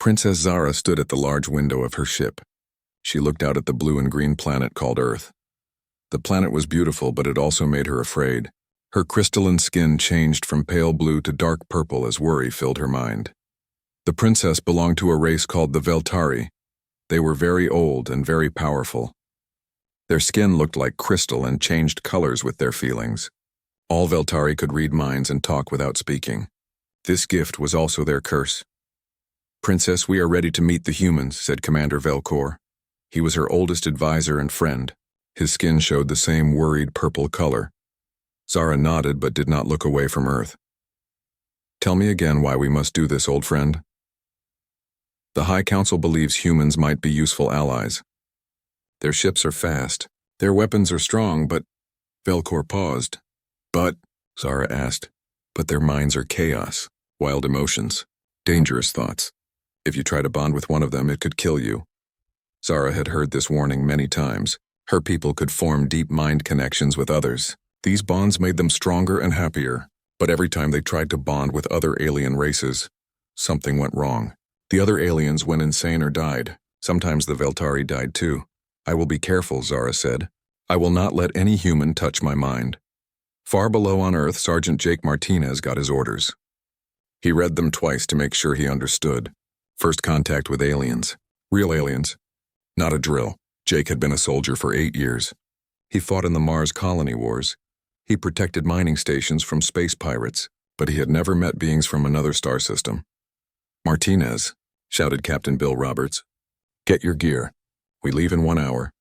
Princess Zara stood at the large window of her ship. She looked out at the blue and green planet called Earth. The planet was beautiful, but it also made her afraid. Her crystalline skin changed from pale blue to dark purple as worry filled her mind. The princess belonged to a race called the Veltari. They were very old and very powerful. Their skin looked like crystal and changed colors with their feelings. All Veltari could read minds and talk without speaking. This gift was also their curse. "Princess, we are ready to meet the humans," said Commander Velcor. He was her oldest advisor and friend. His skin showed the same worried purple color. Zara nodded but did not look away from Earth. "Tell me again why we must do this, old friend." "The High Council believes humans might be useful allies. Their ships are fast. Their weapons are strong, but—" Velcor paused. "But," Zara asked, "but their minds are chaos, wild emotions, dangerous thoughts. If you try to bond with one of them, it could kill you." Zara had heard this warning many times. Her people could form deep mind connections with others. These bonds made them stronger and happier, but every time they tried to bond with other alien races, something went wrong. The other aliens went insane or died. Sometimes the Veltari died too. "I will be careful," Zara said. "I will not let any human touch my mind." Far below on Earth, Sergeant Jake Martinez got his orders. He read them twice to make sure he understood. First contact with aliens. Real aliens. Not a drill. Jake had been a soldier for 8 years. He fought in the Mars colony wars. He protected mining stations from space pirates, but he had never met beings from another star system. "Martinez," shouted Captain Bill Roberts. "Get your gear. We leave in 1 hour."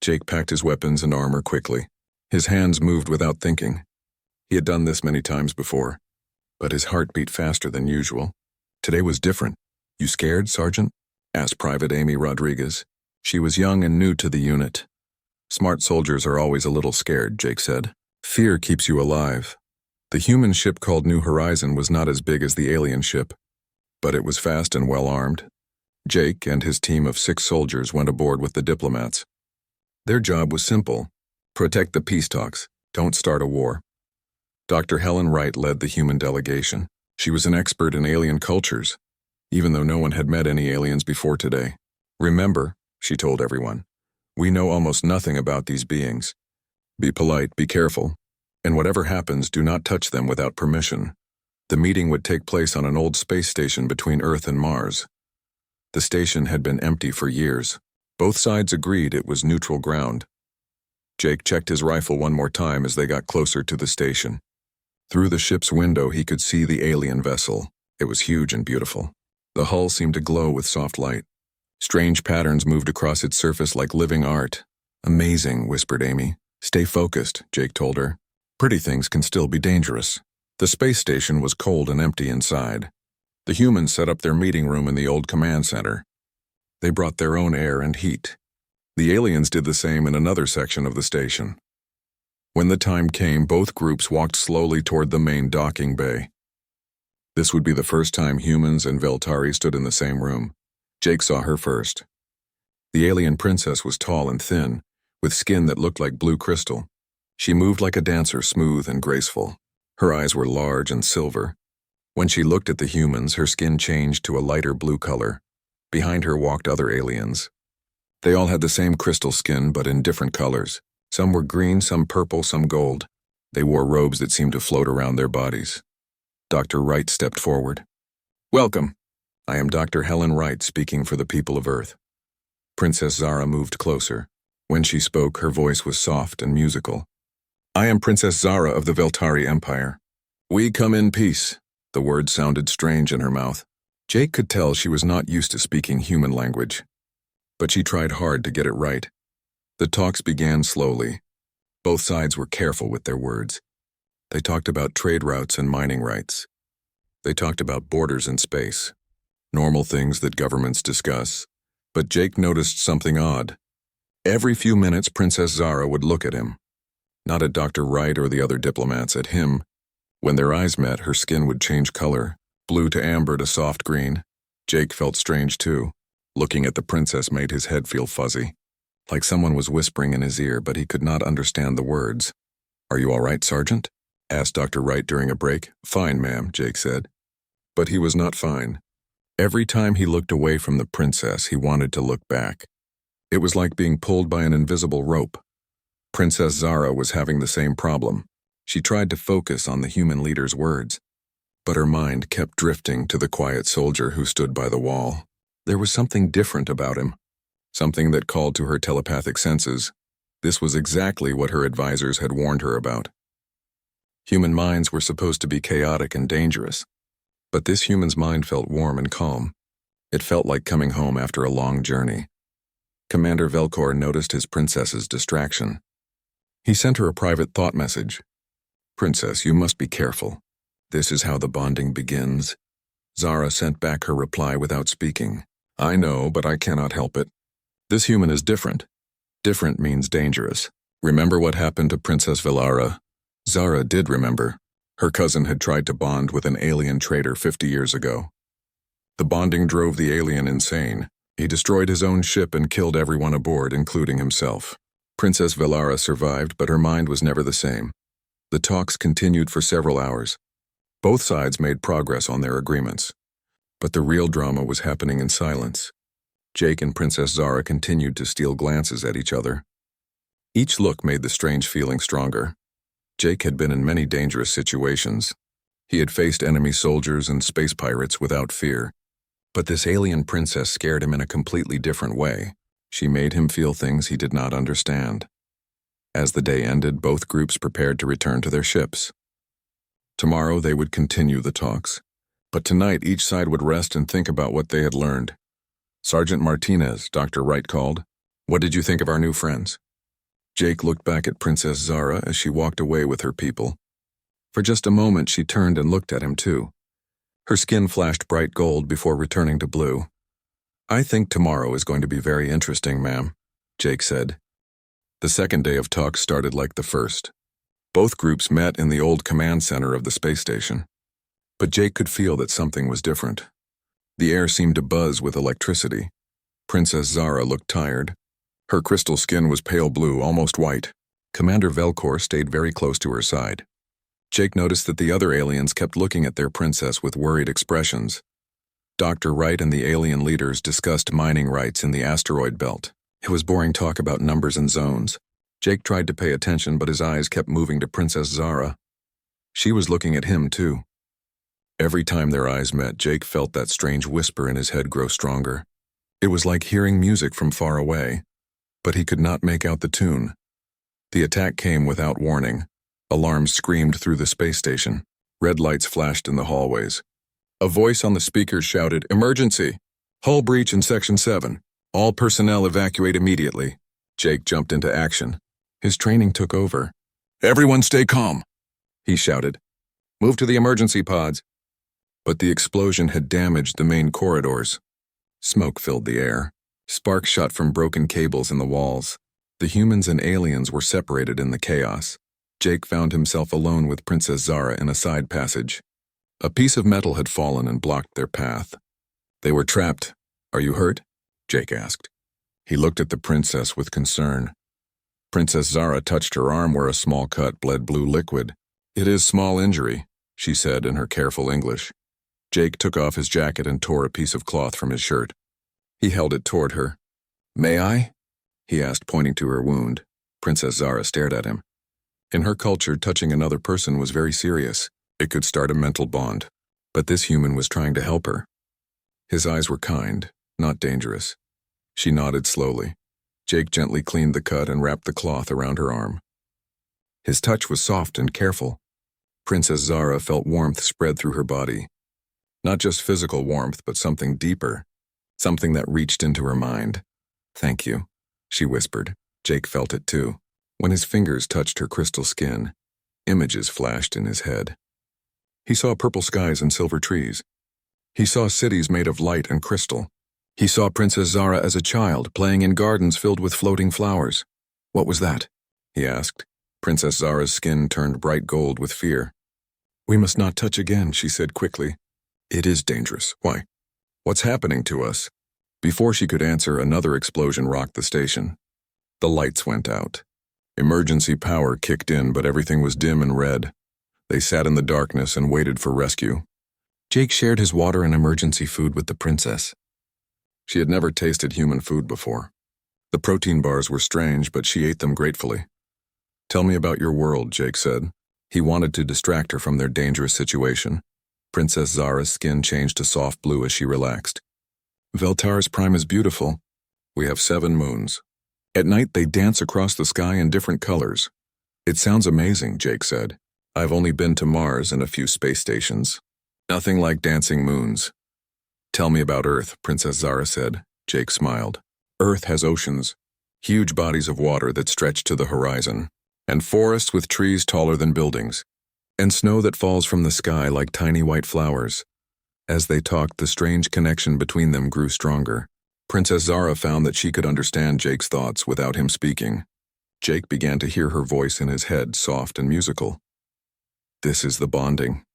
Jake packed his weapons and armor quickly. His hands moved without thinking. He had done this many times before, but his heart beat faster than usual. Today was different. "You scared, Sergeant?" asked Private Amy Rodriguez. She was young and new to the unit. "Smart soldiers are always a little scared," Jake said. "Fear keeps you alive." The human ship called New Horizon was not as big as the alien ship, but it was fast and well armed. Jake and his team of 6 soldiers went aboard with the diplomats. Their job was simple: protect the peace talks, don't start a war. Dr. Helen Wright led the human delegation. She was an expert in alien cultures, even though no one had met any aliens before today. "Remember," she told everyone, "we know almost nothing about these beings. Be polite, be careful, and whatever happens, do not touch them without permission." The meeting would take place on an old space station between Earth and Mars. The station had been empty for years. Both sides agreed it was neutral ground. Jake checked his rifle one more time as they got closer to the station. Through the ship's window, he could see the alien vessel. It was huge and beautiful. The hull seemed to glow with soft light. Strange patterns moved across its surface like living art. "Amazing," whispered Amy. "Stay focused," Jake told her. "Pretty things can still be dangerous." The space station was cold and empty inside. The humans set up their meeting room in the old command center. They brought their own air and heat. The aliens did the same in another section of the station. When the time came, both groups walked slowly toward the main docking bay. This would be the first time humans and Veltari stood in the same room. Jake saw her first. The alien princess was tall and thin, with skin that looked like blue crystal. She moved like a dancer, smooth and graceful. Her eyes were large and silver. When she looked at the humans, her skin changed to a lighter blue color. Behind her walked other aliens. They all had the same crystal skin, but in different colors. Some were green, some purple, some gold. They wore robes that seemed to float around their bodies. Dr. Wright stepped forward. "Welcome. I am Dr. Helen Wright, speaking for the people of Earth." Princess Zara moved closer. When she spoke, her voice was soft and musical. "I am Princess Zara of the Veltari Empire. We come in peace." The words sounded strange in her mouth. Jake could tell she was not used to speaking human language, but she tried hard to get it right. The talks began slowly. Both sides were careful with their words. They talked about trade routes and mining rights. They talked about borders in space, normal things that governments discuss. But Jake noticed something odd. Every few minutes, Princess Zara would look at him. Not at Dr. Wright or the other diplomats, at him. When their eyes met, her skin would change color, blue to amber to soft green. Jake felt strange too. Looking at the princess made his head feel fuzzy, like someone was whispering in his ear, but he could not understand the words. "Are you all right, Sergeant?" asked Dr. Wright during a break. "Fine, ma'am," Jake said. But he was not fine. Every time he looked away from the princess, he wanted to look back. It was like being pulled by an invisible rope. Princess Zara was having the same problem. She tried to focus on the human leader's words, but her mind kept drifting to the quiet soldier who stood by the wall. There was something different about him, something that called to her telepathic senses. This was exactly what her advisors had warned her about. Human minds were supposed to be chaotic and dangerous, but this human's mind felt warm and calm. It felt like coming home after a long journey. Commander Velcor noticed his princess's distraction. He sent her a private thought message. "Princess, you must be careful. This is how the bonding begins." Zara sent back her reply without speaking. "I know, but I cannot help it. This human is different. Different means dangerous. Remember what happened to Princess Velara?" Zara did remember. Her cousin had tried to bond with an alien trader 50 years ago. The bonding drove the alien insane. He destroyed his own ship and killed everyone aboard, including himself. Princess Velara survived, but her mind was never the same. The talks continued for several hours. Both sides made progress on their agreements. But the real drama was happening in silence. Jake and Princess Zara continued to steal glances at each other. Each look made the strange feeling stronger. Jake had been in many dangerous situations. He had faced enemy soldiers and space pirates without fear. But this alien princess scared him in a completely different way. She made him feel things he did not understand. As the day ended, both groups prepared to return to their ships. Tomorrow they would continue the talks. But tonight each side would rest and think about what they had learned. "Sergeant Martinez," Dr. Wright called. "What did you think of our new friends?" Jake looked back at Princess Zara as she walked away with her people. For just a moment she turned and looked at him too. Her skin flashed bright gold before returning to blue. "I think tomorrow is going to be very interesting, ma'am," Jake said. The second day of talks started like the first. Both groups met in the old command center of the space station. But Jake could feel that something was different. The air seemed to buzz with electricity. Princess Zara looked tired. Her crystal skin was pale blue, almost white. Commander Velcor stayed very close to her side. Jake noticed that the other aliens kept looking at their princess with worried expressions. Dr. Wright and the alien leaders discussed mining rights in the asteroid belt. It was boring talk about numbers and zones. Jake tried to pay attention, but his eyes kept moving to Princess Zara. She was looking at him too. Every time their eyes met, Jake felt that strange whisper in his head grow stronger. It was like hearing music from far away, but he could not make out the tune. The attack came without warning. Alarms screamed through the space station. Red lights flashed in the hallways. A voice on the speakers shouted, "Emergency! Hull breach in Section 7. All personnel evacuate immediately." Jake jumped into action. His training took over. "Everyone stay calm," he shouted. "Move to the emergency pods." But the explosion had damaged the main corridors. Smoke filled the air. Sparks shot from broken cables in the walls. The humans and aliens were separated in the chaos. Jake found himself alone with Princess Zara in a side passage. A piece of metal had fallen and blocked their path. They were trapped. "Are you hurt?" Jake asked. He looked at the princess with concern. Princess Zara touched her arm where a small cut bled blue liquid. "It is small injury," she said in her careful English. Jake took off his jacket and tore a piece of cloth from his shirt. He held it toward her. "May I?" he asked, pointing to her wound. Princess Zara stared at him. In her culture, touching another person was very serious. It could start a mental bond. But this human was trying to help her. His eyes were kind, not dangerous. She nodded slowly. Jake gently cleaned the cut and wrapped the cloth around her arm. His touch was soft and careful. Princess Zara felt warmth spread through her body. Not just physical warmth, but something deeper. Something that reached into her mind. "Thank you," she whispered. Jake felt it too. When his fingers touched her crystal skin, images flashed in his head. He saw purple skies and silver trees. He saw cities made of light and crystal. He saw Princess Zara as a child, playing in gardens filled with floating flowers. "What was that?" he asked. Princess Zara's skin turned bright gold with fear. "We must not touch again," she said quickly. "It is dangerous. Why? What's happening to us?" Before she could answer, another explosion rocked the station. The lights went out. Emergency power kicked in, but everything was dim and red. They sat in the darkness and waited for rescue. Jake shared his water and emergency food with the princess. She had never tasted human food before. The protein bars were strange, but she ate them gratefully. "Tell me about your world," Jake said. He wanted to distract her from their dangerous situation. Princess Zara's skin changed to soft blue as she relaxed. "Veltar's prime is beautiful. We have 7 moons. At night they dance across the sky in different colors." "It sounds amazing," Jake said. "I've only been to Mars and a few space stations. Nothing like dancing moons." "Tell me about Earth," Princess Zara said. Jake smiled. "Earth has oceans, huge bodies of water that stretch to the horizon, and forests with trees taller than buildings, and snow that falls from the sky like tiny white flowers." As they talked, the strange connection between them grew stronger. Princess Zara found that she could understand Jake's thoughts without him speaking. Jake began to hear her voice in his head, soft and musical. "This is the bonding,"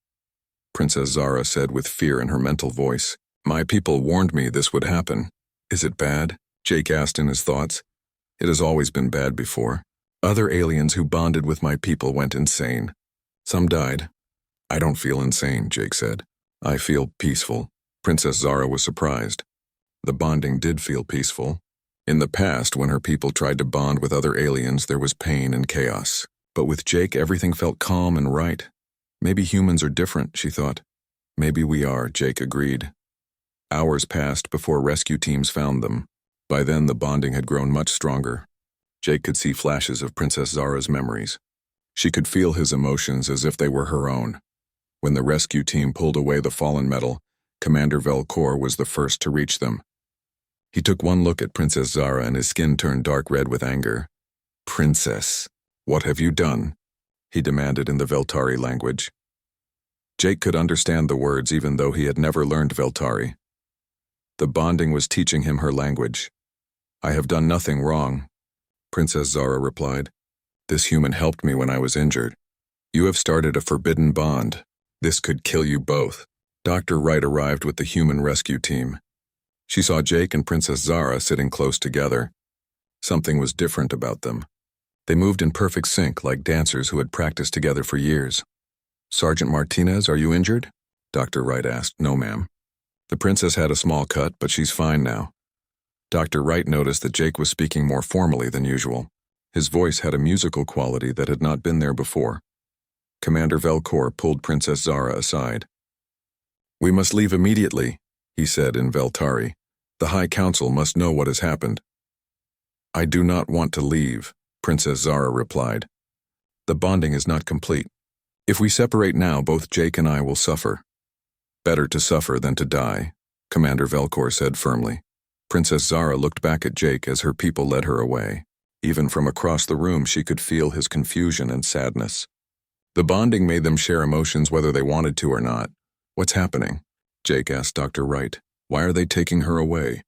Princess Zara said with fear in her mental voice. "My people warned me this would happen." "Is it bad?" Jake asked in his thoughts. "It has always been bad before. Other aliens who bonded with my people went insane. Some died." "I don't feel insane," Jake said. "I feel peaceful." Princess Zara was surprised. The bonding did feel peaceful. In the past, when her people tried to bond with other aliens, there was pain and chaos. But with Jake, everything felt calm and right. "Maybe humans are different," she thought. "Maybe we are," Jake agreed. Hours passed before rescue teams found them. By then, the bonding had grown much stronger. Jake could see flashes of Princess Zara's memories. She could feel his emotions as if they were her own. When the rescue team pulled away the fallen metal, Commander Velcor was the first to reach them. He took one look at Princess Zara and his skin turned dark red with anger. "Princess, what have you done?" he demanded in the Veltari language. Jake could understand the words even though he had never learned Veltari. The bonding was teaching him her language. "I have done nothing wrong," Princess Zara replied. "This human helped me when I was injured. You have started a forbidden bond. This could kill you both." Dr. Wright arrived with the human rescue team. She saw Jake and Princess Zara sitting close together. Something was different about them. They moved in perfect sync like dancers who had practiced together for years. "Sergeant Martinez, are you injured?" Dr. Wright asked. "No, ma'am." "The princess had a small cut, but she's fine now." Dr. Wright noticed that Jake was speaking more formally than usual. His voice had a musical quality that had not been there before. Commander Velcor pulled Princess Zara aside. "We must leave immediately," he said in Veltari. "The High Council must know what has happened." "I do not want to leave," Princess Zara replied. "The bonding is not complete. If we separate now, both Jake and I will suffer." "Better to suffer than to die," Commander Velcor said firmly. Princess Zara looked back at Jake as her people led her away. Even from across the room, she could feel his confusion and sadness. The bonding made them share emotions whether they wanted to or not. "What's happening?" Jake asked Dr. Wright. "Why are they taking her away?"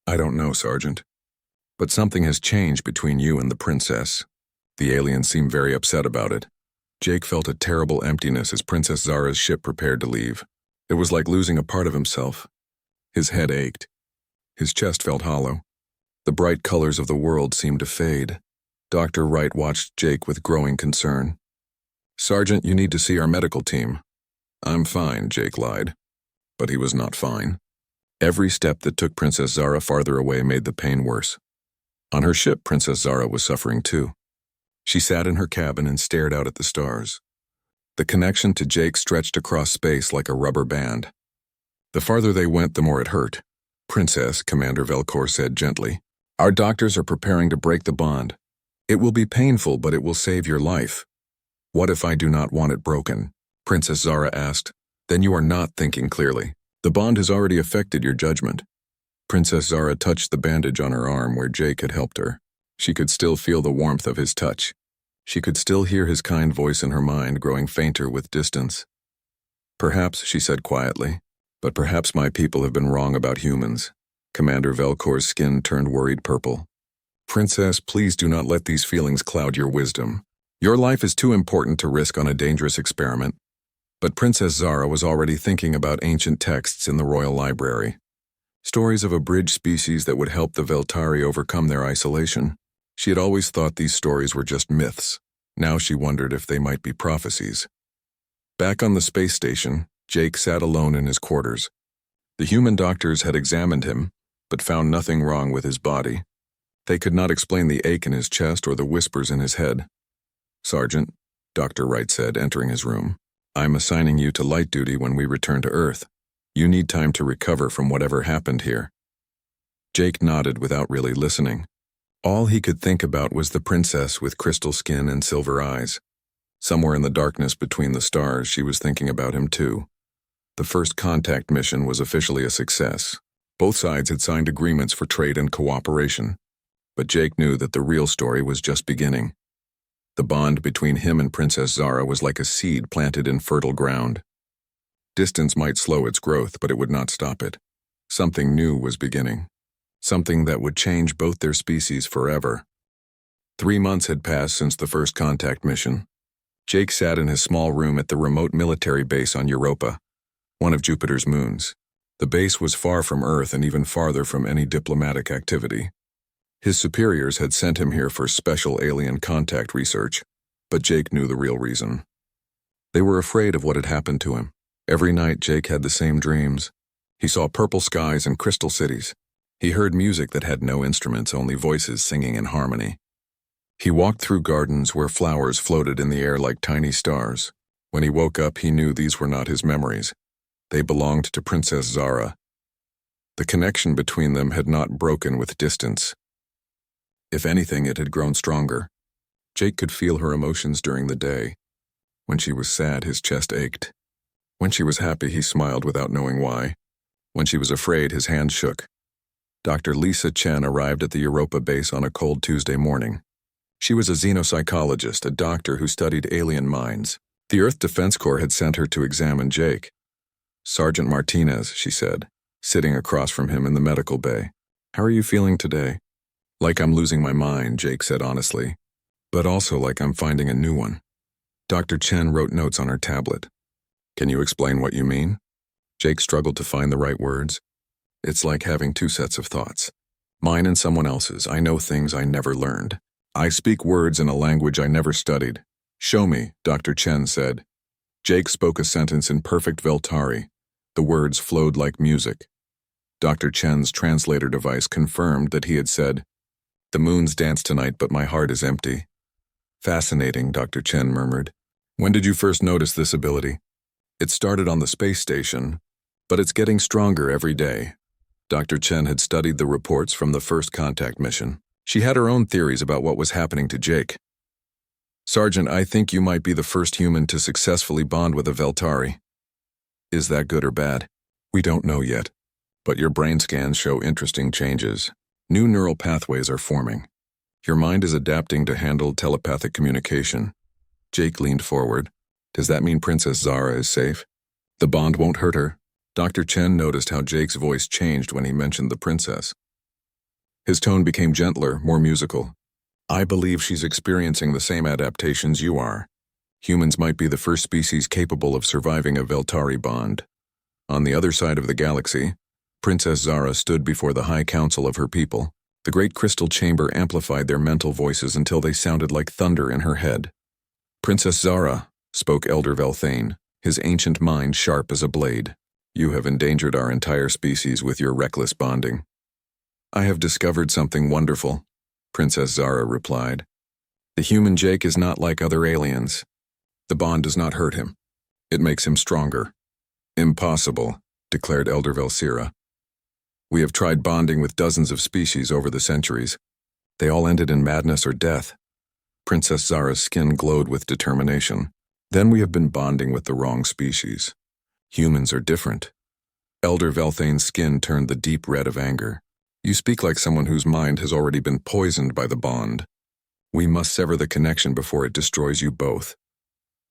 "I don't know, Sergeant. But something has changed between you and the princess." The aliens seemed very upset about it. Jake felt a terrible emptiness as Princess Zara's ship prepared to leave. It was like losing a part of himself. His head ached. His chest felt hollow. The bright colors of the world seemed to fade. Dr. Wright watched Jake with growing concern. "Sergeant, you need to see our medical team." "I'm fine," Jake lied. But he was not fine. Every step that took Princess Zara farther away made the pain worse. On her ship, Princess Zara was suffering too. She sat in her cabin and stared out at the stars. The connection to Jake stretched across space like a rubber band. The farther they went, the more it hurt. "Princess," Commander Velcor said gently, "our doctors are preparing to break the bond. It will be painful, but it will save your life." "What if I do not want it broken?" Princess Zara asked. "Then you are not thinking clearly. The bond has already affected your judgment." Princess Zara touched the bandage on her arm where Jake had helped her. She could still feel the warmth of his touch. She could still hear his kind voice in her mind, growing fainter with distance. "Perhaps," she said quietly, "but perhaps my people have been wrong about humans." Commander Velcor's skin turned worried purple. "Princess, please do not let these feelings cloud your wisdom. Your life is too important to risk on a dangerous experiment." But Princess Zara was already thinking about ancient texts in the royal library. Stories of a bridge species that would help the Veltari overcome their isolation. She had always thought these stories were just myths. Now she wondered if they might be prophecies. Back on the space station, Jake sat alone in his quarters. The human doctors had examined him, but found nothing wrong with his body. They could not explain the ache in his chest or the whispers in his head. "Sergeant," Dr. Wright said, entering his room, "I'm assigning you to light duty when we return to Earth. You need time to recover from whatever happened here." Jake nodded without really listening. All he could think about was the princess with crystal skin and silver eyes. Somewhere in the darkness between the stars, she was thinking about him too. The first contact mission was officially a success. Both sides had signed agreements for trade and cooperation. But Jake knew that the real story was just beginning. The bond between him and Princess Zara was like a seed planted in fertile ground. Distance might slow its growth, but it would not stop it. Something new was beginning. Something that would change both their species forever. 3 months had passed since the first contact mission. Jake sat in his small room at the remote military base on Europa, one of Jupiter's moons. The base was far from Earth and even farther from any diplomatic activity. His superiors had sent him here for special alien contact research, but Jake knew the real reason. They were afraid of what had happened to him. Every night Jake had the same dreams. He saw purple skies and crystal cities. He heard music that had no instruments, only voices singing in harmony. He walked through gardens where flowers floated in the air like tiny stars. When he woke up, he knew these were not his memories. They belonged to Princess Zara. The connection between them had not broken with distance. If anything, it had grown stronger. Jake could feel her emotions during the day. When she was sad, his chest ached. When she was happy, he smiled without knowing why. When she was afraid, his hand shook. Dr. Lisa Chen arrived at the Europa base on a cold Tuesday morning. She was a xenopsychologist, a doctor who studied alien minds. The Earth Defense Corps had sent her to examine Jake. "Sergeant Martinez," she said, sitting across from him in the medical bay. "How are you feeling today?" "Like I'm losing my mind," Jake said honestly, "but also like I'm finding a new one." Dr. Chen wrote notes on her tablet. "Can you explain what you mean?" Jake struggled to find the right words. "It's like having two sets of thoughts. Mine and someone else's. I know things I never learned. I speak words in a language I never studied." "Show me," Dr. Chen said. Jake spoke a sentence in perfect Veltari. The words flowed like music. Dr. Chen's translator device confirmed that he had said, "The moons dance tonight, but my heart is empty." "Fascinating," Dr. Chen murmured. "When did you first notice this ability?" "It started on the space station, but it's getting stronger every day." Dr. Chen had studied the reports from the first contact mission. She had her own theories about what was happening to Jake. "Sergeant, I think you might be the first human to successfully bond with a Veltari." "Is that good or bad?" "We don't know yet, but your brain scans show interesting changes. New neural pathways are forming. Your mind is adapting to handle telepathic communication." Jake leaned forward. "Does that mean Princess Zara is safe? The bond won't hurt her?" Dr. Chen noticed how Jake's voice changed when he mentioned the princess. His tone became gentler, more musical. "I believe she's experiencing the same adaptations you are. Humans might be the first species capable of surviving a Veltari bond." On the other side of the galaxy, Princess Zara stood before the High Council of her people. The great crystal chamber amplified their mental voices until they sounded like thunder in her head. "Princess Zara," spoke Elder Velthane, his ancient mind sharp as a blade, "you have endangered our entire species with your reckless bonding." "I have discovered something wonderful," Princess Zara replied. "The human Jake is not like other aliens. The bond does not hurt him. It makes him stronger." "Impossible," declared Elder Velsira. "We have tried bonding with dozens of species over the centuries. They all ended in madness or death." Princess Zara's skin glowed with determination. "Then we have been bonding with the wrong species. Humans are different." Elder Velthane's skin turned the deep red of anger. "You speak like someone whose mind has already been poisoned by the bond. We must sever the connection before it destroys you both."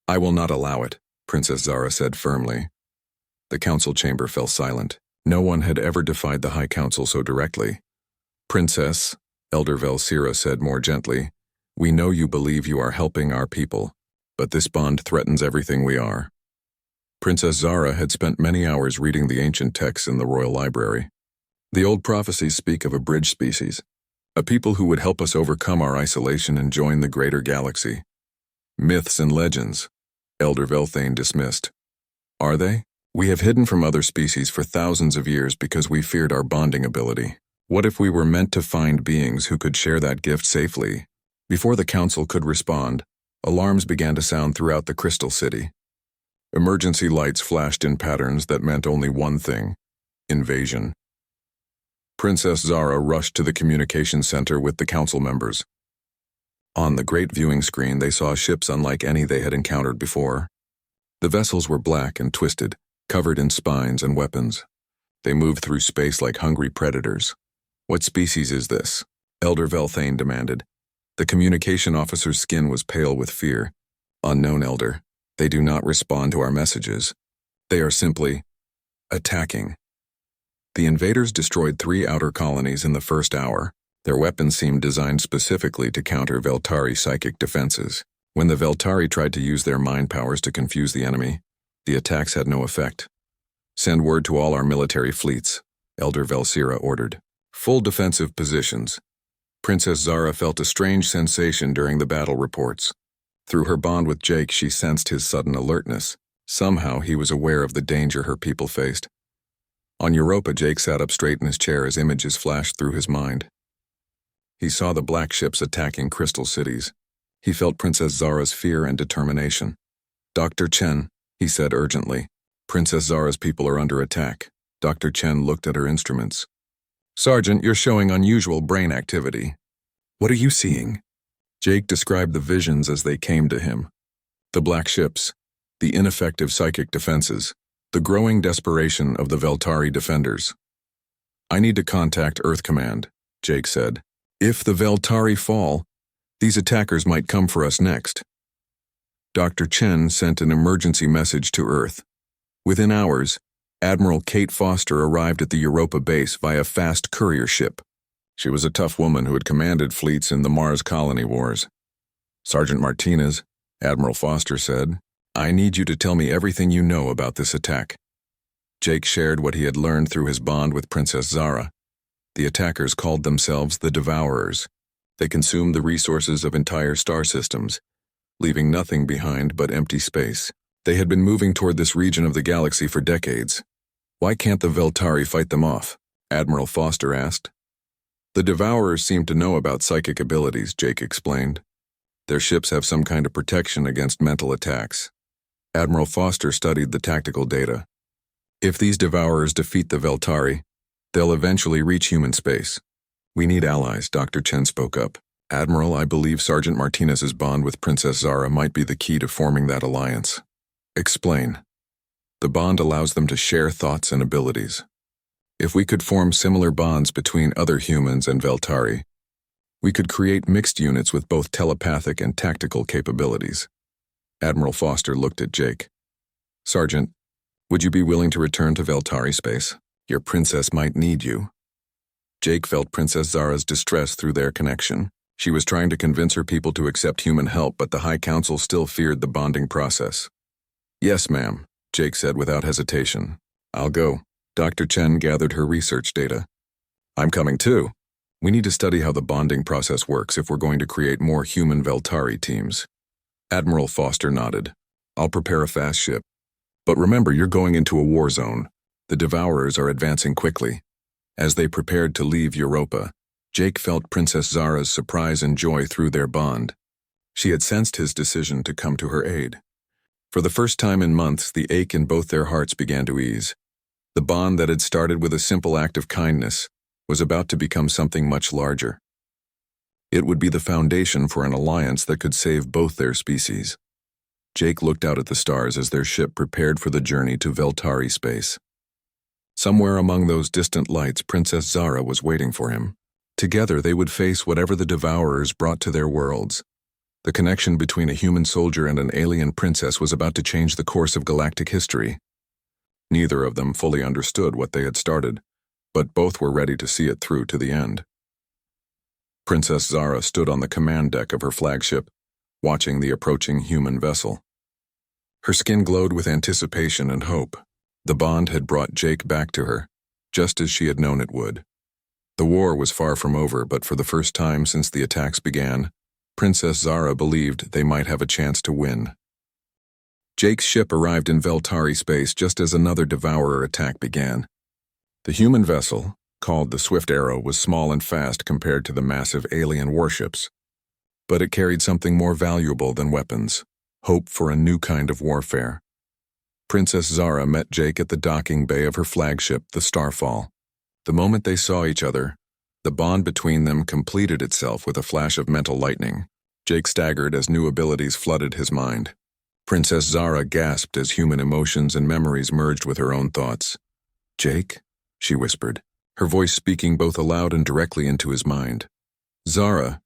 "I will not allow it," Princess Zara said firmly. The council chamber fell silent. No one had ever defied the High Council so directly. "Princess," Elder Velsira said more gently, "we know you believe you are helping our people, but this bond threatens everything we are." Princess Zara had spent many hours reading the ancient texts in the royal library. The old prophecies speak of a bridge species, a people who would help us overcome our isolation and join the greater galaxy. "Myths and legends," Elder Velthane dismissed. "Are they?" We have hidden from other species for thousands of years because we feared our bonding ability. What if we were meant to find beings who could share that gift safely? Before the council could respond, alarms began to sound throughout the Crystal City. Emergency lights flashed in patterns that meant only one thing: invasion. Princess Zara rushed to the communication center with the council members. On the great viewing screen, they saw ships unlike any they had encountered before. The vessels were black and twisted, covered in spines and weapons. They moved through space like hungry predators. "What species is this?" Elder Velthane demanded. The communication officer's skin was pale with fear. "Unknown, Elder. They do not respond to our messages. They are simply attacking." The invaders destroyed 3 outer colonies in the first hour. Their weapons seemed designed specifically to counter Veltari psychic defenses. When the Veltari tried to use their mind powers to confuse the enemy, the attacks had no effect. "Send word to all our military fleets," Elder Velsira ordered. "Full defensive positions." Princess Zara felt a strange sensation during the battle reports. Through her bond with Jake, she sensed his sudden alertness. Somehow he was aware of the danger her people faced. On Europa, Jake sat up straight in his chair as images flashed through his mind. He saw the black ships attacking crystal cities. He felt Princess Zara's fear and determination. "Dr. Chen," he said urgently, "Princess Zara's people are under attack." Dr. Chen looked at her instruments. "Sergeant, you're showing unusual brain activity." "What are you seeing?" Jake described the visions as they came to him. The black ships, the ineffective psychic defenses, the growing desperation of the Veltari defenders. "I need to contact Earth Command," Jake said. "If the Veltari fall, these attackers might come for us next." Dr. Chen sent an emergency message to Earth. Within hours, Admiral Kate Foster arrived at the Europa base via fast courier ship. She was a tough woman who had commanded fleets in the Mars colony wars. "Sergeant Martinez," Admiral Foster said, "I need you to tell me everything you know about this attack." Jake shared what he had learned through his bond with Princess Zara. The attackers called themselves the Devourers. They consumed the resources of entire star systems, leaving nothing behind but empty space. They had been moving toward this region of the galaxy for decades. "Why can't the Veltari fight them off?" Admiral Foster asked. "The Devourers seem to know about psychic abilities," Jake explained. "Their ships have some kind of protection against mental attacks." Admiral Foster studied the tactical data. "If these Devourers defeat the Veltari, they'll eventually reach human space. We need allies," Dr. Chen spoke up. "Admiral, I believe Sergeant Martinez's bond with Princess Zara might be the key to forming that alliance." "Explain." "The bond allows them to share thoughts and abilities. If we could form similar bonds between other humans and Veltari, we could create mixed units with both telepathic and tactical capabilities." Admiral Foster looked at Jake. "Sergeant, would you be willing to return to Veltari space? Your princess might need you." Jake felt Princess Zara's distress through their connection. She was trying to convince her people to accept human help, but the High Council still feared the bonding process. "Yes, ma'am," Jake said without hesitation. "I'll go." Dr. Chen gathered her research data. "I'm coming too. We need to study how the bonding process works if we're going to create more human Veltari teams." Admiral Foster nodded. "I'll prepare a fast ship. But remember, you're going into a war zone. The Devourers are advancing quickly." As they prepared to leave Europa, Jake felt Princess Zara's surprise and joy through their bond. She had sensed his decision to come to her aid. For the first time in months, the ache in both their hearts began to ease. The bond that had started with a simple act of kindness was about to become something much larger. It would be the foundation for an alliance that could save both their species. Jake looked out at the stars as their ship prepared for the journey to Veltari space. Somewhere among those distant lights, Princess Zara was waiting for him. Together they would face whatever the Devourers brought to their worlds. The connection between a human soldier and an alien princess was about to change the course of galactic history. Neither of them fully understood what they had started, but both were ready to see it through to the end. Princess Zara stood on the command deck of her flagship, watching the approaching human vessel. Her skin glowed with anticipation and hope. The bond had brought Jake back to her, just as she had known it would. The war was far from over, but for the first time since the attacks began, Princess Zara believed they might have a chance to win. Jake's ship arrived in Veltari space just as another Devourer attack began. The human vessel, called the Swift Arrow, was small and fast compared to the massive alien warships. But it carried something more valuable than weapons: hope for a new kind of warfare. Princess Zara met Jake at the docking bay of her flagship, the Starfall. The moment they saw each other, the bond between them completed itself with a flash of mental lightning. Jake staggered as new abilities flooded his mind. Princess Zara gasped as human emotions and memories merged with her own thoughts. "Jake?" she whispered, her voice speaking both aloud and directly into his mind. "Zara,"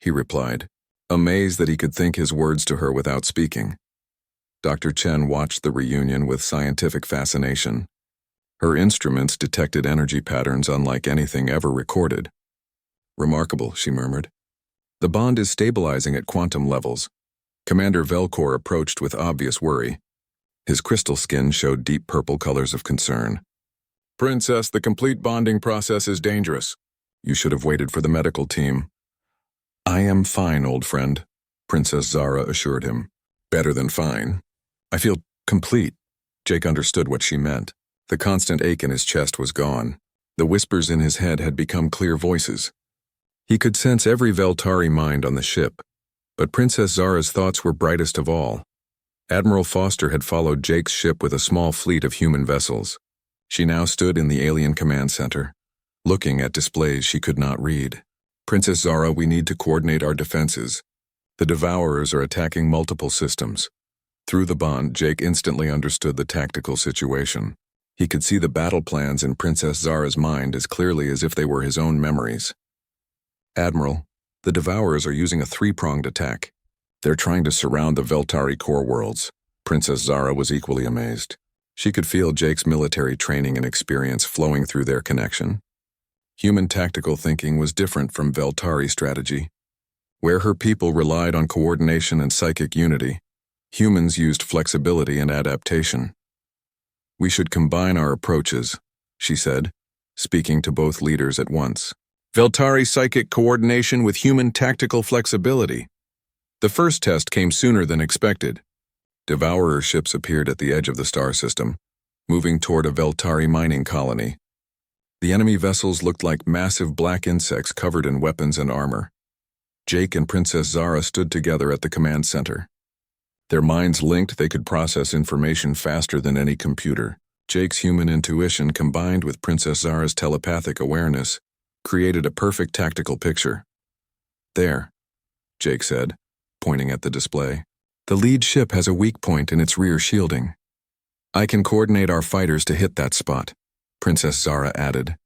he replied, amazed that he could think his words to her without speaking. Dr. Chen watched the reunion with scientific fascination. Her instruments detected energy patterns unlike anything ever recorded. "Remarkable," she murmured. "The bond is stabilizing at quantum levels." Commander Velcor approached with obvious worry. His crystal skin showed deep purple colors of concern. "Princess, the complete bonding process is dangerous." "You should have waited for the medical team." "I am fine, old friend," Princess Zara assured him. "Better than fine. I feel complete." Jake understood what she meant. The constant ache in his chest was gone. The whispers in his head had become clear voices. He could sense every Veltari mind on the ship, but Princess Zara's thoughts were brightest of all. Admiral Foster had followed Jake's ship with a small fleet of human vessels. She now stood in the alien command center, looking at displays she could not read. "Princess Zara, we need to coordinate our defenses. The Devourers are attacking multiple systems." Through the bond, Jake instantly understood the tactical situation. He could see the battle plans in Princess Zara's mind as clearly as if they were his own memories. "Admiral, the Devourers are using a three-pronged attack. They're trying to surround the Veltari core worlds." Princess Zara was equally amazed. She could feel Jake's military training and experience flowing through their connection. Human tactical thinking was different from Veltari strategy. Where her people relied on coordination and psychic unity, humans used flexibility and adaptation. "We should combine our approaches," she said, speaking to both leaders at once. "Veltari psychic coordination with human tactical flexibility." The first test came sooner than expected. Devourer ships appeared at the edge of the star system, moving toward a Veltari mining colony. The enemy vessels looked like massive black insects covered in weapons and armor. Jake and Princess Zara stood together at the command center. Their minds linked, they could process information faster than any computer. Jake's human intuition combined with Princess Zara's telepathic awareness created a perfect tactical picture. "There," Jake said, pointing at the display. "The lead ship has a weak point in its rear shielding. I can coordinate our fighters to hit that spot," Princess Zara added.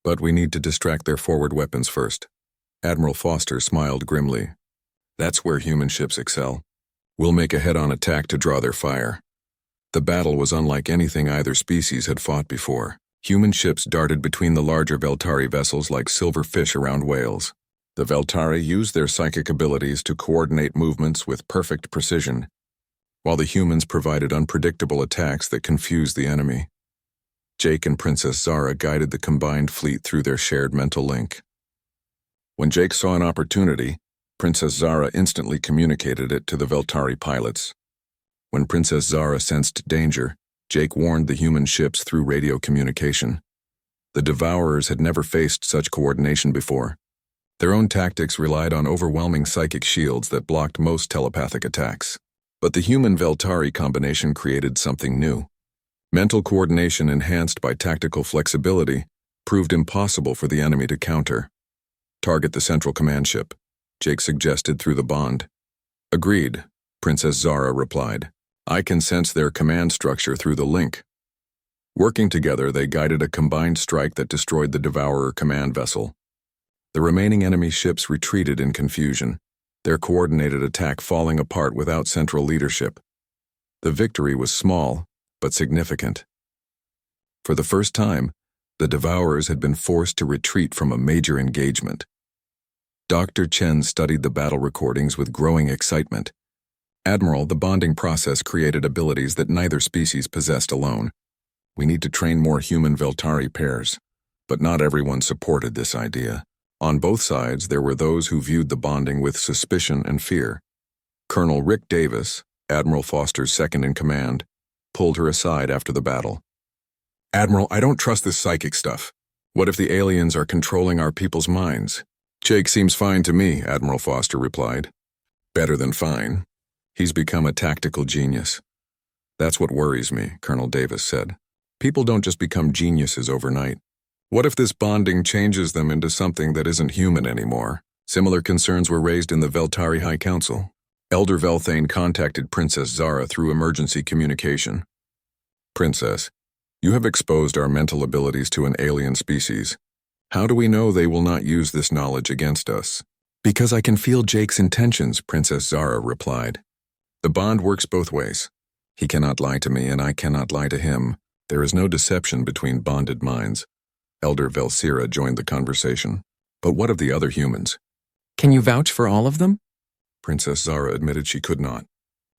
"But we need to distract their forward weapons first." Admiral Foster smiled grimly. "That's where human ships excel. We'll make a head-on attack to draw their fire." The battle was unlike anything either species had fought before. Human ships darted between the larger Veltari vessels like silver fish around whales. The Veltari used their psychic abilities to coordinate movements with perfect precision, while the humans provided unpredictable attacks that confused the enemy. Jake and Princess Zara guided the combined fleet through their shared mental link. When Jake saw an opportunity, Princess Zara instantly communicated it to the Veltari pilots. When Princess Zara sensed danger, Jake warned the human ships through radio communication. The Devourers had never faced such coordination before. Their own tactics relied on overwhelming psychic shields that blocked most telepathic attacks. But the human-Veltari combination created something new. Mental coordination enhanced by tactical flexibility proved impossible for the enemy to counter. "Target the central command ship," Jake suggested through the bond. "Agreed," Princess Zara replied. "I can sense their command structure through the link." Working together, they guided a combined strike that destroyed the Devourer command vessel. The remaining enemy ships retreated in confusion, their coordinated attack falling apart without central leadership. The victory was small, but significant. For the first time, the Devourers had been forced to retreat from a major engagement. Dr. Chen studied the battle recordings with growing excitement. "Admiral, the bonding process created abilities that neither species possessed alone. We need to train more human Veltari pairs." But not everyone supported this idea. On both sides, there were those who viewed the bonding with suspicion and fear. Colonel Rick Davis, Admiral Foster's second-in-command, pulled her aside after the battle. "Admiral, I don't trust this psychic stuff. What if the aliens are controlling our people's minds?" "Jake seems fine to me," Admiral Foster replied. "Better than fine. He's become a tactical genius." "That's what worries me," Colonel Davis said. "People don't just become geniuses overnight. What if this bonding changes them into something that isn't human anymore?" Similar concerns were raised in the Veltari High Council. Elder Velthane contacted Princess Zara through emergency communication. "Princess, you have exposed our mental abilities to an alien species. How do we know they will not use this knowledge against us?" "Because I can feel Jake's intentions," Princess Zara replied. "The bond works both ways. He cannot lie to me and I cannot lie to him. There is no deception between bonded minds." Elder Velsira joined the conversation. "But what of the other humans?" "Can you vouch for all of them?" Princess Zara admitted she could not.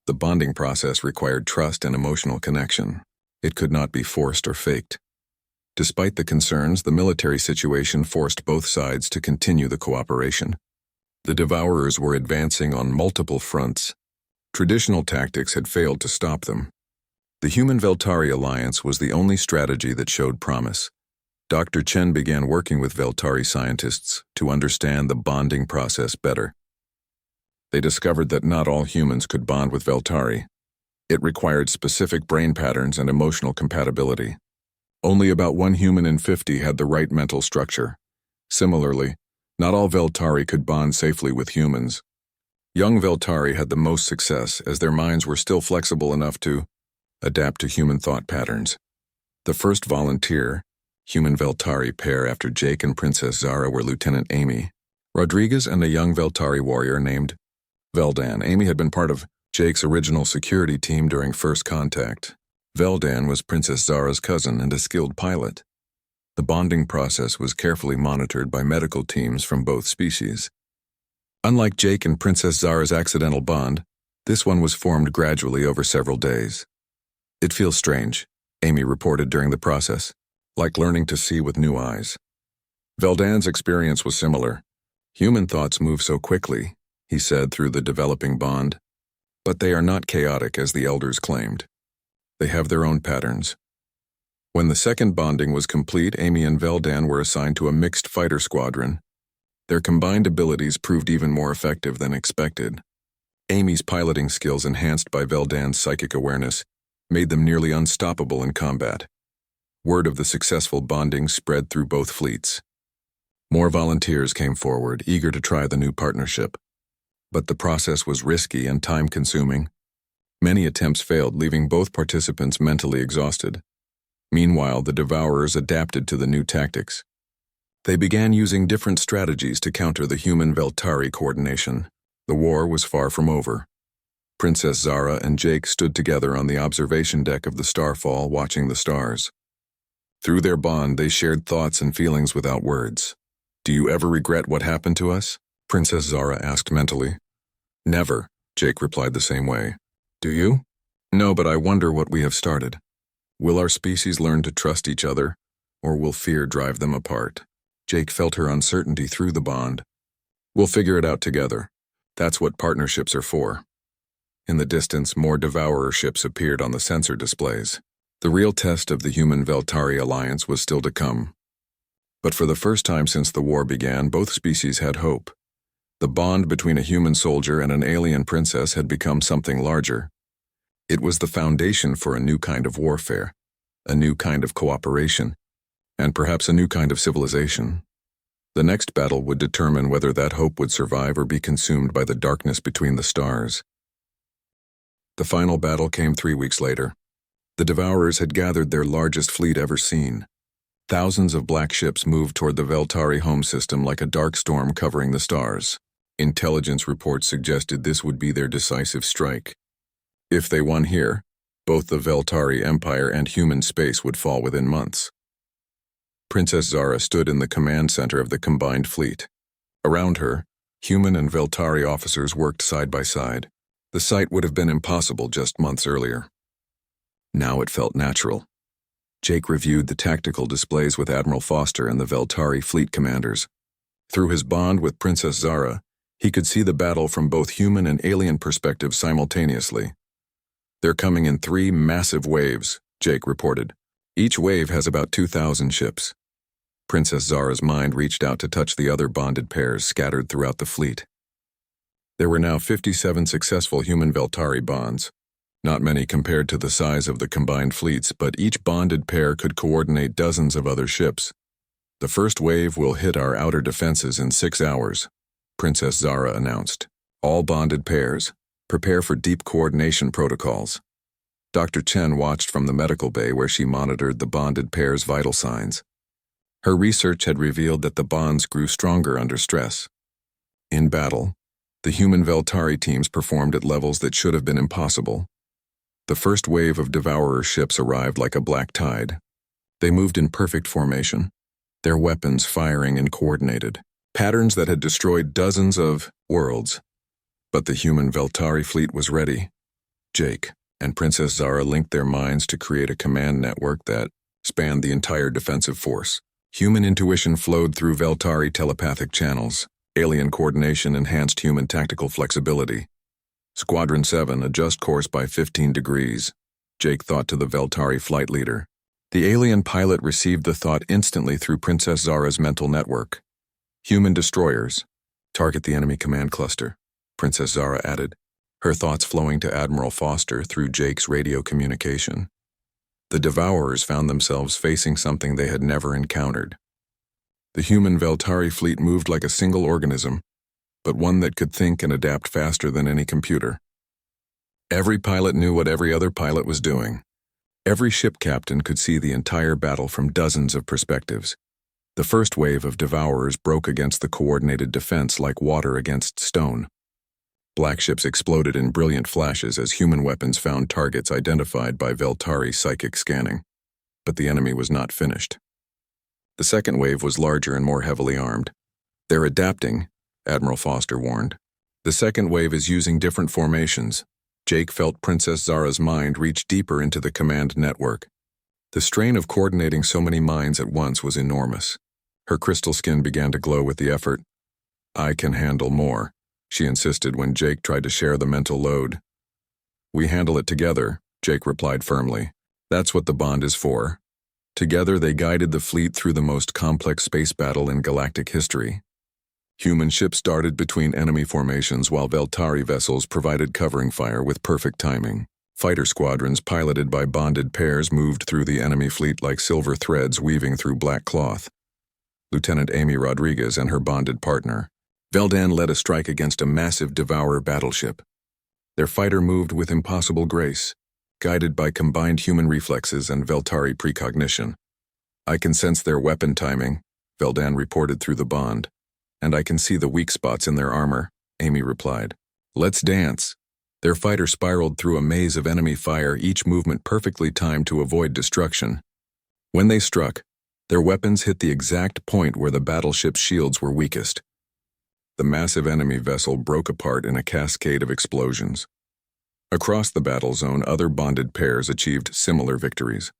The bonding process required trust and emotional connection. It could not be forced or faked. Despite the concerns, the military situation forced both sides to continue the cooperation. The Devourers were advancing on multiple fronts. Traditional tactics had failed to stop them. The Human-Veltari alliance was the only strategy that showed promise. Dr. Chen began working with Veltari scientists to understand the bonding process better. They discovered that not all humans could bond with Veltari. It required specific brain patterns and emotional compatibility. Only about 1 human in 50 had the right mental structure. Similarly, not all Veltari could bond safely with humans. Young Veltari had the most success as their minds were still flexible enough to adapt to human thought patterns. The first volunteer, human Veltari pair after Jake and Princess Zara were Lieutenant Amy Rodriguez and a young Veltari warrior named Veldan. Amy had been part of Jake's original security team during first contact. Veldan was Princess Zara's cousin and a skilled pilot. The bonding process was carefully monitored by medical teams from both species. Unlike Jake and Princess Zara's accidental bond, this one was formed gradually over several days. "It feels strange," Amy reported during the process, "like learning to see with new eyes." Veldan's experience was similar. "Human thoughts move so quickly," he said through the developing bond. "But they are not chaotic as the elders claimed. They have their own patterns." When the second bonding was complete, Amy and Veldan were assigned to a mixed fighter squadron. Their combined abilities proved even more effective than expected. Amy's piloting skills, enhanced by Veldan's psychic awareness, made them nearly unstoppable in combat. Word of the successful bonding spread through both fleets. More volunteers came forward, eager to try the new partnership. But the process was risky and time-consuming. Many attempts failed, leaving both participants mentally exhausted. Meanwhile, the Devourers adapted to the new tactics. They began using different strategies to counter the human-Veltari coordination. The war was far from over. Princess Zara and Jake stood together on the observation deck of the Starfall, watching the stars. Through their bond, they shared thoughts and feelings without words. "Do you ever regret what happened to us?" Princess Zara asked mentally. "Never," Jake replied the same way. "Do you?" "No, but I wonder what we have started. Will our species learn to trust each other, or will fear drive them apart?" Jake felt her uncertainty through the bond. "We'll figure it out together. That's what partnerships are for." In the distance, more Devourer ships appeared on the sensor displays. The real test of the Human-Veltari alliance was still to come. But for the first time since the war began, both species had hope. The bond between a human soldier and an alien princess had become something larger. It was the foundation for a new kind of warfare, a new kind of cooperation, and perhaps a new kind of civilization. The next battle would determine whether that hope would survive or be consumed by the darkness between the stars. The final battle came 3 weeks later. The Devourers had gathered their largest fleet ever seen. Thousands of black ships moved toward the Veltari home system like a dark storm covering the stars. Intelligence reports suggested this would be their decisive strike. If they won here, both the Veltari Empire and human space would fall within months. Princess Zara stood in the command center of the combined fleet. Around her, human and Veltari officers worked side by side. The sight would have been impossible just months earlier. Now it felt natural. Jake reviewed the tactical displays with Admiral Foster and the Veltari fleet commanders. Through his bond with Princess Zara, he could see the battle from both human and alien perspectives simultaneously. They're coming in 3 massive waves, Jake reported. Each wave has about 2,000 ships. Princess Zara's mind reached out to touch the other bonded pairs scattered throughout the fleet. There were now 57 successful human Veltari bonds. Not many compared to the size of the combined fleets, but each bonded pair could coordinate dozens of other ships. The first wave will hit our outer defenses in 6 hours, Princess Zara announced. All bonded pairs, prepare for deep coordination protocols. Dr. Chen watched from the medical bay where she monitored the bonded pair's vital signs. Her research had revealed that the bonds grew stronger under stress. In battle, the human Veltari teams performed at levels that should have been impossible. The first wave of Devourer ships arrived like a black tide. They moved in perfect formation, their weapons firing and coordinated, patterns that had destroyed dozens of worlds. But the human Veltari fleet was ready. Jake and Princess Zara linked their minds to create a command network that spanned the entire defensive force. Human intuition flowed through Veltari telepathic channels. Alien coordination enhanced human tactical flexibility. Squadron 7, adjust course by 15 degrees, Jake thought to the Veltari flight leader. The alien pilot received the thought instantly through Princess Zara's mental network. Human destroyers, target the enemy command cluster, Princess Zara added, her thoughts flowing to Admiral Foster through Jake's radio communication. The Devourers found themselves facing something they had never encountered. The human Veltari fleet moved like a single organism, but one that could think and adapt faster than any computer. Every pilot knew what every other pilot was doing. Every ship captain could see the entire battle from dozens of perspectives. The first wave of Devourers broke against the coordinated defense like water against stone. Black ships exploded in brilliant flashes as human weapons found targets identified by Veltari psychic scanning. But the enemy was not finished. The second wave was larger and more heavily armed. They're adapting, Admiral Foster warned. The second wave is using different formations. Jake felt Princess Zara's mind reach deeper into the command network. The strain of coordinating so many minds at once was enormous. Her crystal skin began to glow with the effort. I can handle more, she insisted when Jake tried to share the mental load. We handle it together, Jake replied firmly. That's what the bond is for. Together they guided the fleet through the most complex space battle in galactic history. Human ships darted between enemy formations while Veltari vessels provided covering fire with perfect timing. Fighter squadrons piloted by bonded pairs moved through the enemy fleet like silver threads weaving through black cloth. Lieutenant Amy Rodriguez and her bonded partner, Veldan, led a strike against a massive Devourer battleship. Their fighter moved with impossible grace, guided by combined human reflexes and Veltari precognition. I can sense their weapon timing, Veldan reported through the bond. And I can see the weak spots in their armor, Amy replied. Let's dance. Their fighter spiraled through a maze of enemy fire, each movement perfectly timed to avoid destruction. When they struck, their weapons hit the exact point where the battleship's shields were weakest. The massive enemy vessel broke apart in a cascade of explosions. Across the battle zone, other bonded pairs achieved similar victories.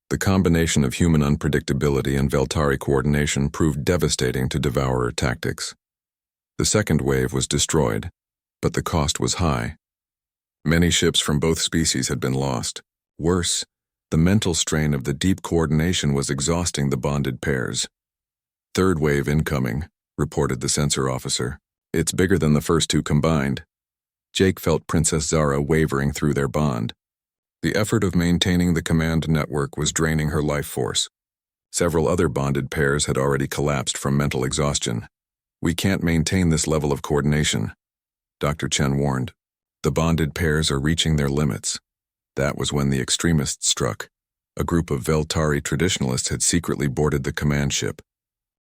The combination of human unpredictability and Veltari coordination proved devastating to Devourer tactics. The second wave was destroyed, but the cost was high. Many ships from both species had been lost. Worse, the mental strain of the deep coordination was exhausting the bonded pairs. Third wave incoming, reported the sensor officer. It's bigger than the first two combined. Jake felt Princess Zara wavering through their bond. The effort of maintaining the command network was draining her life force. Several other bonded pairs had already collapsed from mental exhaustion. We can't maintain this level of coordination, Dr. Chen warned. The bonded pairs are reaching their limits. That was when the extremists struck. A group of Veltari traditionalists had secretly boarded the command ship.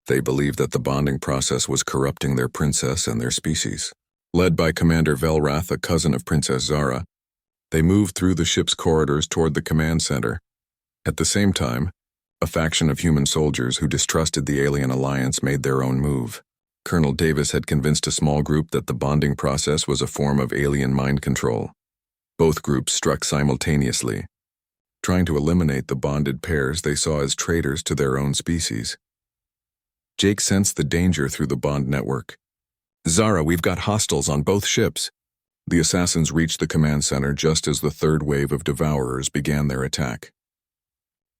They believed that the bonding process was corrupting their princess and their species. Led by Commander Velrath, a cousin of Princess Zara, they moved through the ship's corridors toward the command center. At the same time, a faction of human soldiers who distrusted the alien alliance made their own move. Colonel Davis had convinced a small group that the bonding process was a form of alien mind control. Both groups struck simultaneously, trying to eliminate the bonded pairs they saw as traitors to their own species. Jake sensed the danger through the bond network. Zara, we've got hostiles on both ships. The assassins reached the command center just as the third wave of devourers began their attack.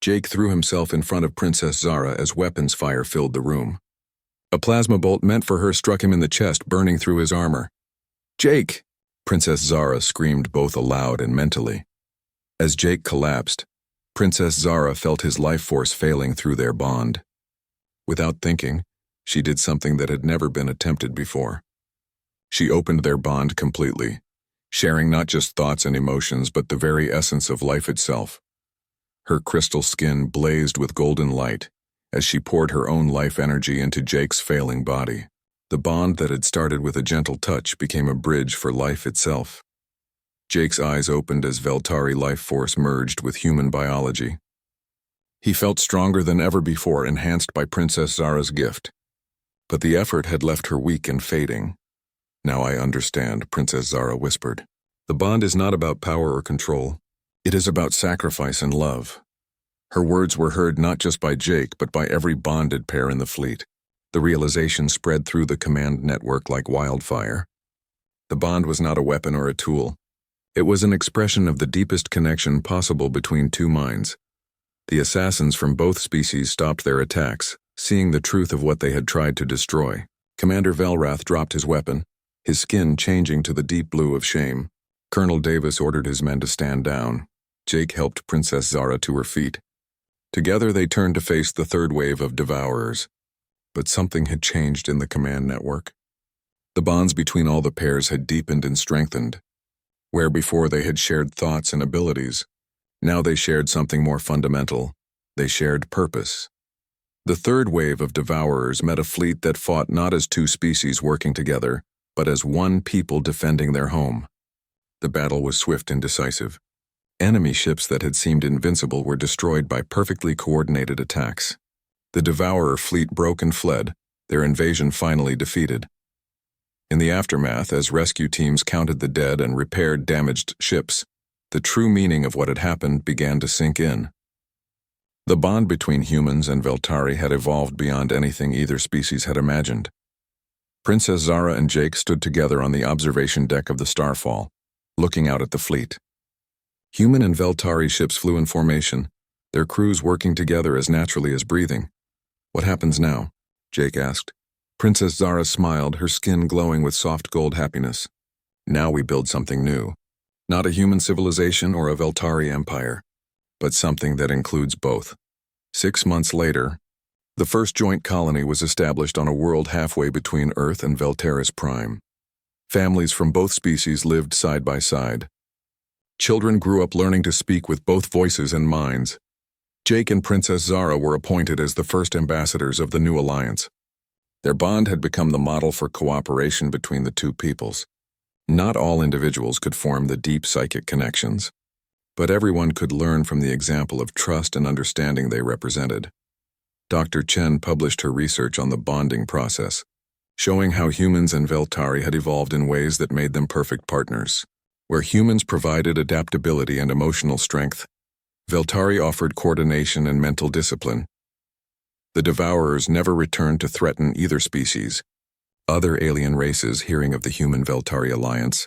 Jake threw himself in front of Princess Zara as weapons fire filled the room. A plasma bolt meant for her struck him in the chest, burning through his armor. "Jake!" Princess Zara screamed both aloud and mentally. As Jake collapsed, Princess Zara felt his life force failing through their bond. Without thinking, she did something that had never been attempted before. She opened their bond completely, sharing not just thoughts and emotions but the very essence of life itself. Her crystal skin blazed with golden light as she poured her own life energy into Jake's failing body. The bond that had started with a gentle touch became a bridge for life itself. Jake's eyes opened as Veltari life force merged with human biology. He felt stronger than ever before, enhanced by Princess Zara's gift. But the effort had left her weak and fading. "Now I understand," Princess Zara whispered. "The bond is not about power or control. It is about sacrifice and love." Her words were heard not just by Jake, but by every bonded pair in the fleet. The realization spread through the command network like wildfire. The bond was not a weapon or a tool. It was an expression of the deepest connection possible between two minds. The assassins from both species stopped their attacks, seeing the truth of what they had tried to destroy. Commander Velrath dropped his weapon, his skin changing to the deep blue of shame. Colonel Davis ordered his men to stand down. Jake helped Princess Zara to her feet. Together they turned to face the third wave of devourers. But something had changed in the command network. The bonds between all the pairs had deepened and strengthened. Where before they had shared thoughts and abilities, now they shared something more fundamental. They shared purpose. The third wave of devourers met a fleet that fought not as two species working together, but as one people defending their home. The battle was swift and decisive. Enemy ships that had seemed invincible were destroyed by perfectly coordinated attacks. The Devourer fleet broke and fled, their invasion finally defeated. In the aftermath, as rescue teams counted the dead and repaired damaged ships, the true meaning of what had happened began to sink in. The bond between humans and Veltari had evolved beyond anything either species had imagined. Princess Zara and Jake stood together on the observation deck of the Starfall, looking out at the fleet. Human and Veltari ships flew in formation, their crews working together as naturally as breathing. "What happens now?" Jake asked. Princess Zara smiled, her skin glowing with soft gold happiness. "Now we build something new. Not a human civilization or a Veltari empire, but something that includes both." 6 months later, the first joint colony was established on a world halfway between Earth and Veltaris Prime. Families from both species lived side by side. Children grew up learning to speak with both voices and minds. Jake and Princess Zara were appointed as the first ambassadors of the new alliance. Their bond had become the model for cooperation between the two peoples. Not all individuals could form the deep psychic connections, but everyone could learn from the example of trust and understanding they represented. Dr. Chen published her research on the bonding process, showing how humans and Veltari had evolved in ways that made them perfect partners. Where humans provided adaptability and emotional strength, Veltari offered coordination and mental discipline. The Devourers never returned to threaten either species. Other alien races, hearing of the human-Veltari alliance,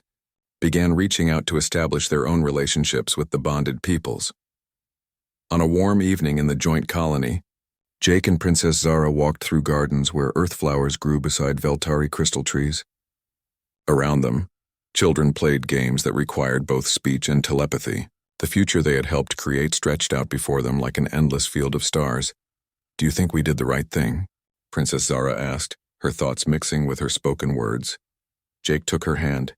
began reaching out to establish their own relationships with the bonded peoples. On a warm evening in the joint colony, Jake and Princess Zara walked through gardens where earth flowers grew beside Veltari crystal trees. Around them, children played games that required both speech and telepathy. The future they had helped create stretched out before them like an endless field of stars. "Do you think we did the right thing?" Princess Zara asked, her thoughts mixing with her spoken words. Jake took her hand.